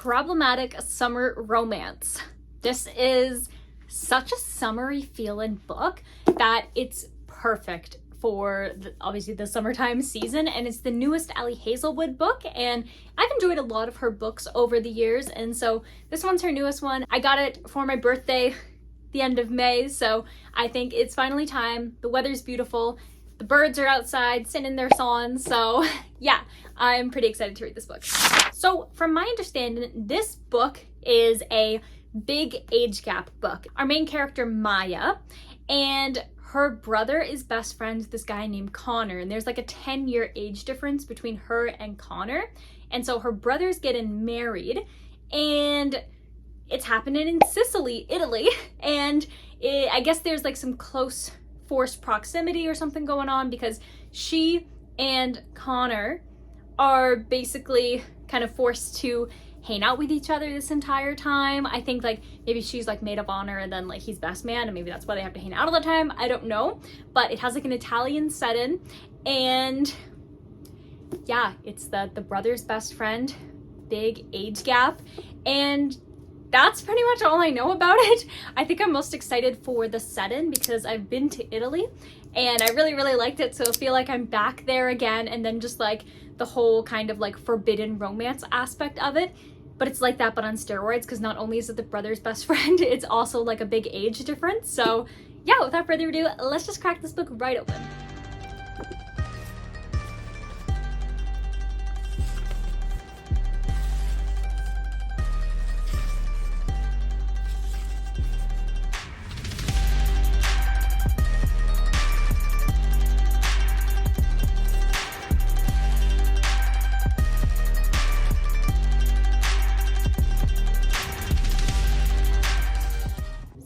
problematic summer romance. This is such a summery feeling book that it's perfect for obviously the summertime season, and it's the newest Ali Hazelwood book, and I've enjoyed a lot of her books over the years, and so this one's her newest one. I got it for my birthday the end of May, so I think it's finally time. The weather's beautiful, the birds are outside singing their songs, so yeah, I'm pretty excited to read this book. So from my understanding, this book is a big age gap book. Our main character, Maya, and her brother is best friends with this guy named Conor, and there's like a 10-year age difference between her and Conor, and so her brother's getting married, and it's happening in Sicily, Italy, and I guess there's like some close forced proximity or something going on because she and Conor are basically kind of forced to hang out with each other this entire time. I think like maybe she's like maid of honor and then like he's best man, and maybe that's why they have to hang out all the time. I don't know, but it has like an Italian setting, and yeah, it's the brother's best friend, big age gap, and that's pretty much all I know about it. I think I'm most excited for the setting because I've been to Italy and I really liked it, so I feel like I'm back there again, and then just like the whole kind of like forbidden romance aspect of it. But it's like that but on steroids, because not only is it the brother's best friend, it's also like a big age difference. So yeah, without further ado, let's just crack this book right open.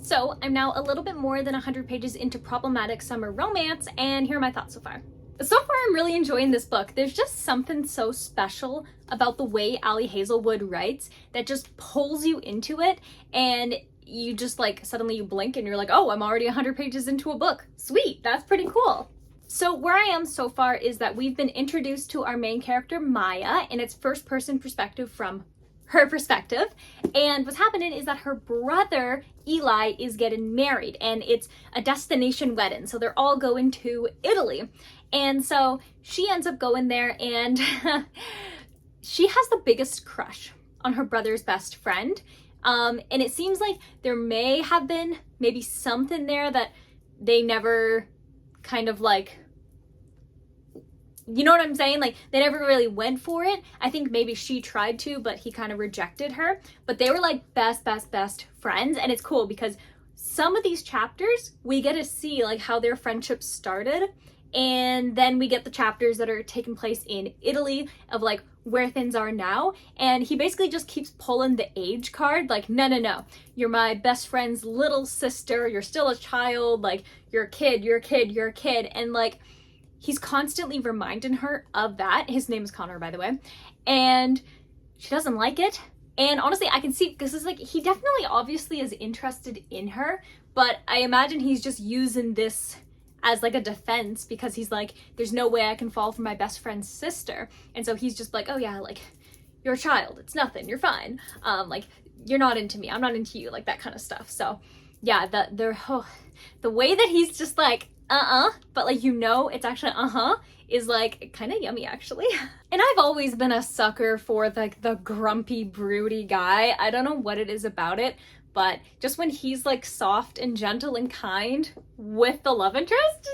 So I'm now a little bit more than 100 pages into problematic summer romance, and here are my thoughts so far. So far, I'm really enjoying this book. There's just something so special about the way Ali Hazelwood writes that just pulls you into it, and you just like suddenly you blink and you're like, oh, I'm already 100 pages into a book. Sweet, that's pretty cool. So where I am so far is that we've been introduced to our main character, Maya, and it's first person perspective from her perspective, and what's happening is that her brother Eli is getting married, and it's a destination wedding, so they're all going to Italy, and so she ends up going there, and she has the biggest crush on her brother's best friend, and it seems like there may have been maybe something there that they never kind of like, you know what I'm saying? Like, they never really went for it. I think maybe she tried to, but he kind of rejected her. But they were like best friends. And it's cool because some of these chapters, we get to see like how their friendship started. And then we get the chapters that are taking place in Italy of like where things are now. And he basically just keeps pulling the age card. Like, no. You're my best friend's little sister. You're still a child. Like, you're a kid. And like, he's constantly reminding her of that. His name is Conor, by the way. And she doesn't like it. And honestly, I can see, because it's like, he definitely obviously is interested in her, but I imagine he's just using this as like a defense because he's like, there's no way I can fall for my best friend's sister. And so he's just like, oh yeah, like, you're a child. It's nothing. You're fine. Like, you're not into me. I'm not into you. Like, that kind of stuff. So yeah, the way that he's just like, but like, you know, it's actually is like kind of yummy actually. And I've always been a sucker for like the grumpy, broody guy. I don't know what it is about it, but just when he's like soft and gentle and kind with the love interest,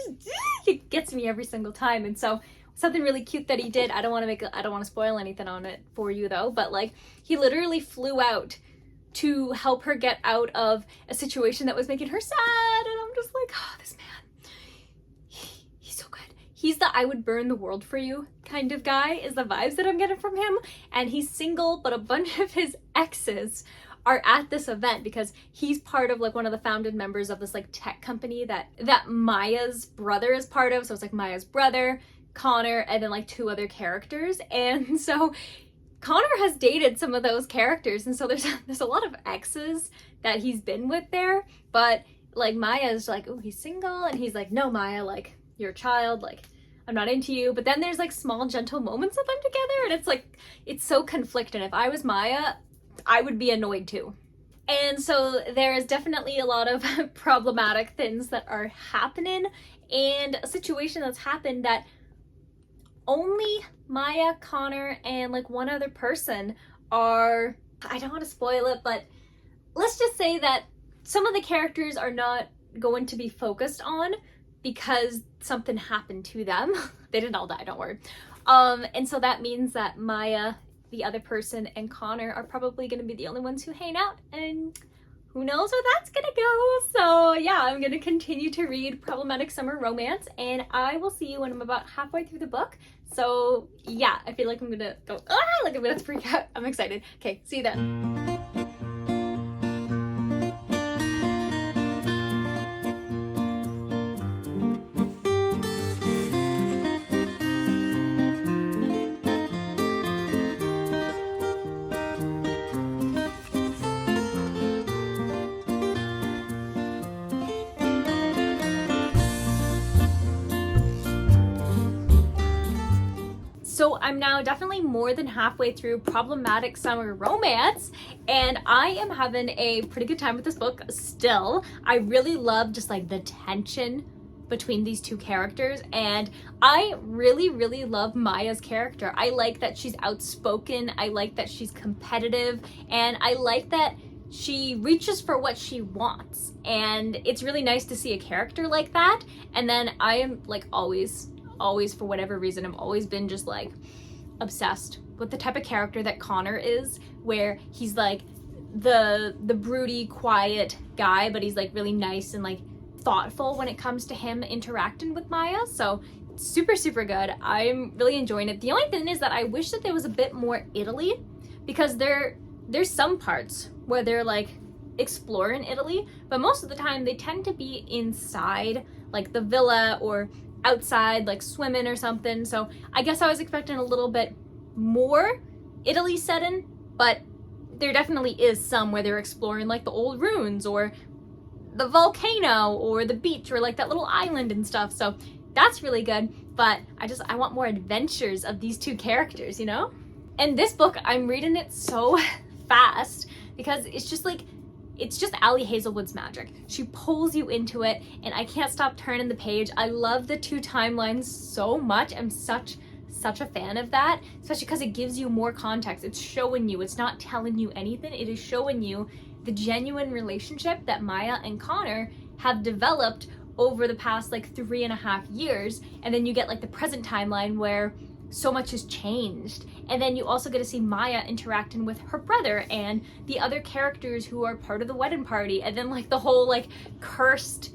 it gets me every single time. And so something really cute that he did, I don't want to spoil anything on it for you though, but like, he literally flew out to help her get out of a situation that was making her sad, and I'm just like, oh, this man, he's so good. He's the I would burn the world for you kind of guy, is the vibes that I'm getting from him. And he's single, but a bunch of his exes are at this event because he's part of like one of the founded members of this like tech company that Maya's brother is part of. So it's like Maya's brother, Conor, and then like two other characters. And so Conor has dated some of those characters, and so there's a lot of exes that he's been with there, but like Maya's like, oh, he's single, and he's like, no, Maya, like, you're a child, like, I'm not into you. But then there's like small gentle moments of them together, and it's like, it's so conflicting. If I was Maya, I would be annoyed too. And so there is definitely a lot of problematic things that are happening, and a situation that's happened that only Maya, Conor, and like one other person are, I don't want to spoil it, but let's just say that some of the characters are not going to be focused on because something happened to them. They didn't all die, don't worry. And so that means that Maya, the other person, and Conor are probably going to be the only ones who hang out, and who knows where that's gonna go. So yeah, I'm gonna continue to read Problematic Summer Romance, and I will see you when I'm about halfway through the book. So yeah, I feel like I'm gonna go, like I'm gonna freak out. I'm excited. Okay, see you then. So I'm now definitely more than halfway through Problematic Summer Romance, and I am having a pretty good time with this book still. I really love just like the tension between these two characters, and I really, really love Maya's character. I like that she's outspoken, I like that she's competitive, and I like that she reaches for what she wants. And it's really nice to see a character like that. And then I am like always for whatever reason, I've always been just like obsessed with the type of character that Conor is, where he's like the broody, quiet guy, but he's like really nice and like thoughtful when it comes to him interacting with Maya. So super, super good. I'm really enjoying it. The only thing is that I wish that there was a bit more Italy, because there's some parts where they're like exploring Italy, but most of the time they tend to be inside like the villa or outside like swimming or something. So I guess I was expecting a little bit more Italy setting, but there definitely is some where they're exploring like the old ruins or the volcano or the beach or like that little island and stuff. So that's really good, but I want more adventures of these two characters, you know? And this book, I'm reading it so fast because it's just Ali Hazelwood's magic. She pulls you into it, and I can't stop turning the page. I love the two timelines so much. I'm such a fan of that, especially because it gives you more context. It's showing you, it's not telling you anything. It is showing you the genuine relationship that Maya and Conor have developed over the past like 3.5 years. And then you get like the present timeline where so much has changed. And then you also get to see Maya interacting with her brother and the other characters who are part of the wedding party. And then like the whole like cursed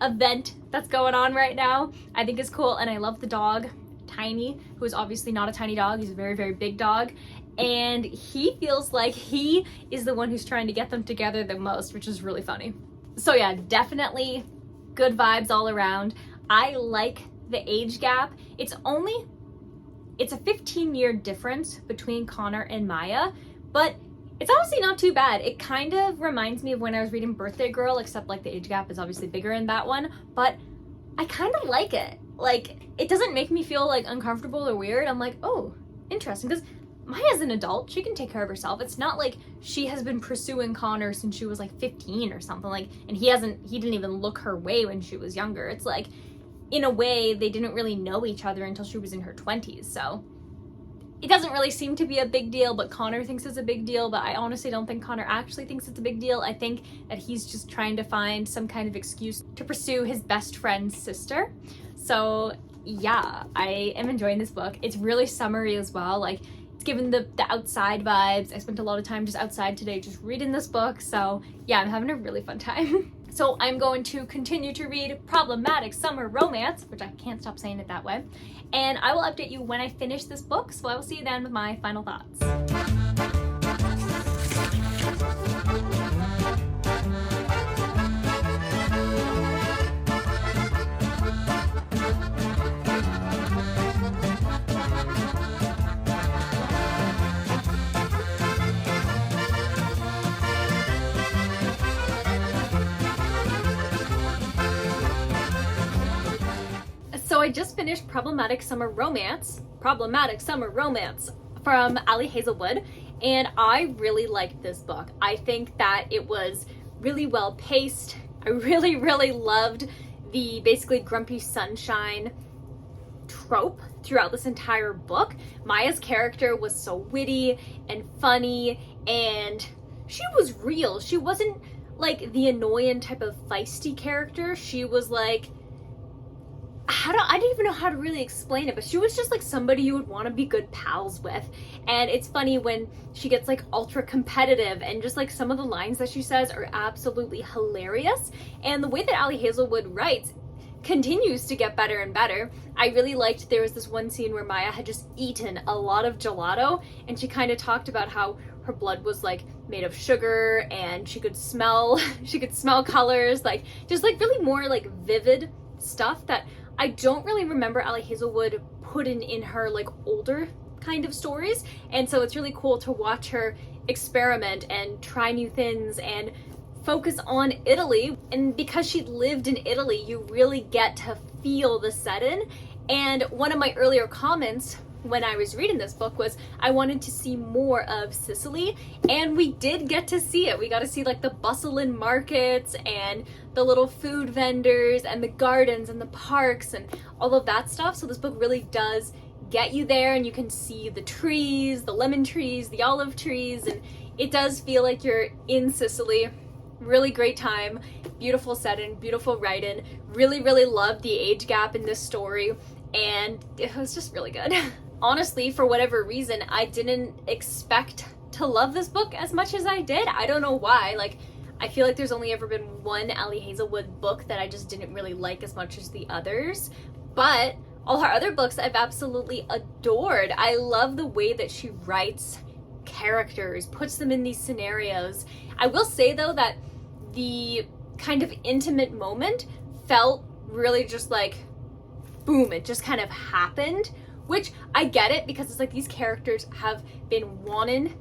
event that's going on right now, I think is cool. And I love the dog, Tiny, who is obviously not a tiny dog. He's a very, very big dog. And he feels like he is the one who's trying to get them together the most, which is really funny. So yeah, definitely good vibes all around. I like the age gap. It's a 15-year difference between Conor and Maya, but it's honestly not too bad. It kind of reminds me of when I was reading Birthday Girl, except like the age gap is obviously bigger in that one, but I kind of like it. Like, it doesn't make me feel like uncomfortable or weird. I'm like, oh, interesting, because Maya's an adult. She can take care of herself. It's not like she has been pursuing Conor since she was like 15 or something, like, and he didn't even look her way when she was younger. It's like, in a way, they didn't really know each other until she was in her 20s, so it doesn't really seem to be a big deal, but Conor thinks it's a big deal, but I honestly don't think Conor actually thinks it's a big deal. I think that he's just trying to find some kind of excuse to pursue his best friend's sister. So yeah, I am enjoying this book. It's really summery as well. Like, it's given the outside vibes. I spent a lot of time just outside today just reading this book, so yeah, I'm having a really fun time. So I'm going to continue to read Problematic Summer Romance, which I can't stop saying it that way, and I will update you when I finish this book, so I will see you then with my final thoughts. So I just finished Problematic Summer Romance from Ali Hazelwood, and I really liked this book. I think that it was really well paced. I really loved the basically grumpy sunshine trope throughout this entire book. Maya's character was so witty and funny, and she was real. She wasn't like the annoying type of feisty character. She was like, I don't even know how to really explain it, but she was just like somebody you would want to be good pals with. And it's funny when she gets like ultra competitive, and just like some of the lines that she says are absolutely hilarious. And the way that Ali Hazelwood writes continues to get better and better. I really liked, there was this one scene where Maya had just eaten a lot of gelato, and she kind of talked about how her blood was like made of sugar, and she could smell colors, like just like really more like vivid stuff that I don't really remember Ali Hazelwood putting in her like older kind of stories. And so it's really cool to watch her experiment and try new things and focus on Italy. And because she lived in Italy, you really get to feel the setting. And one of my earlier comments when I was reading this book was I wanted to see more of Sicily, and we did get to see it. We got to see like the bustling markets and the little food vendors and the gardens and the parks and all of that stuff. So this book really does get you there, and you can see the trees, the lemon trees, the olive trees, and it does feel like you're in Sicily. Really great time, beautiful setting, beautiful writing. Really loved the age gap in this story, and it was just really good. Honestly, for whatever reason, I didn't expect to love this book as much as I did. I don't know why. Like, I feel like there's only ever been one Ali Hazelwood book that I just didn't really like as much as the others. But all her other books I've absolutely adored. I love the way that she writes characters, puts them in these scenarios. I will say though that the kind of intimate moment felt really just like, boom, it just kind of happened. Which I get it, because it's like these characters have been wanting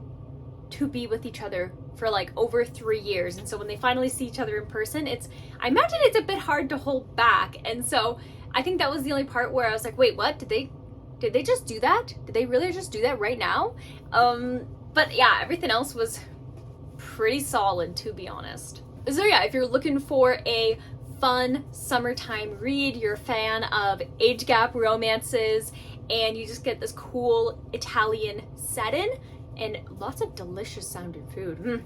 to be with each other for like over 3 years. And so when they finally see each other in person, I imagine it's a bit hard to hold back. And so I think that was the only part where I was like, wait, what? Did they just do that? Did they really just do that right now? But yeah, everything else was pretty solid, to be honest. So yeah, if you're looking for a fun summertime read, you're a fan of age gap romances, and you just get this cool Italian setting and lots of delicious sounding food.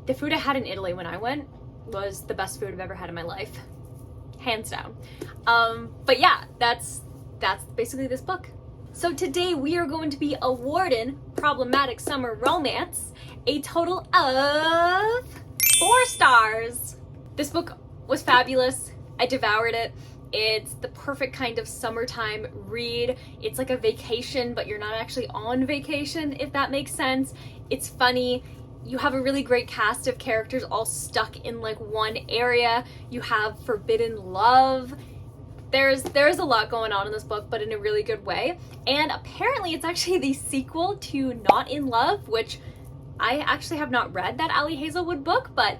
The food I had in Italy when I went was the best food I've ever had in my life, hands down. But yeah, that's basically this book. So today we are going to be awarding Problematic Summer Romance a total of 4 stars. This book was fabulous. I devoured it. It's the perfect kind of summertime read. It's like a vacation, but you're not actually on vacation, if that makes sense. It's funny. You have a really great cast of characters all stuck in like one area. You have forbidden love. There's a lot going on in this book, but in a really good way. And apparently it's actually the sequel to Not in Love, which I actually have not read that Ali Hazelwood book, but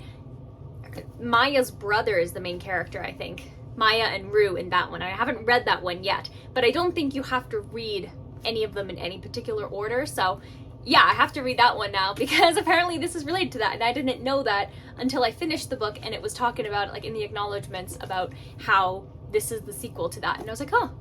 Maya's brother is the main character, I think. Maya and Rue in that one. I haven't read that one yet, but I don't think you have to read any of them in any particular order. So yeah, I have to read that one now, because apparently this is related to that, and I didn't know that until I finished the book and it was talking about, like in the acknowledgements, about how this is the sequel to that. And I was like, oh,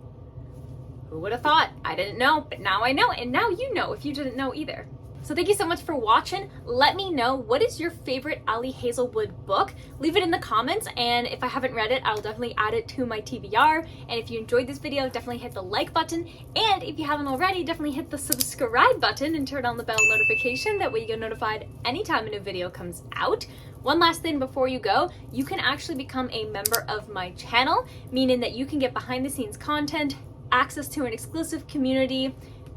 who would have thought? I didn't know, but now I know, and now you know if you didn't know either. So thank you so much for watching. Let me know, what is your favorite Ali Hazelwood book? Leave it in the comments, and if I haven't read it, I'll definitely add it to my TBR. And if you enjoyed this video, definitely hit the like button. And if you haven't already, definitely hit the subscribe button and turn on the bell notification. That way you get notified anytime a new video comes out. One last thing before you go, you can actually become a member of my channel, meaning that you can get behind the scenes content, access to an exclusive community,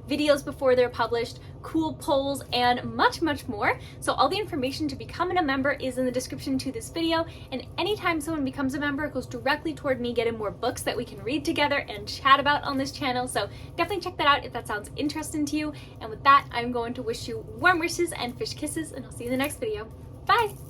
videos before they're published, cool polls, and much more. So all the information to becoming a member is in the description to this video, and anytime someone becomes a member, it goes directly toward me getting more books that we can read together and chat about on this channel. So definitely check that out if that sounds interesting to you. And with that, I'm going to wish you warm wishes and fish kisses, and I'll see you in the next video. Bye!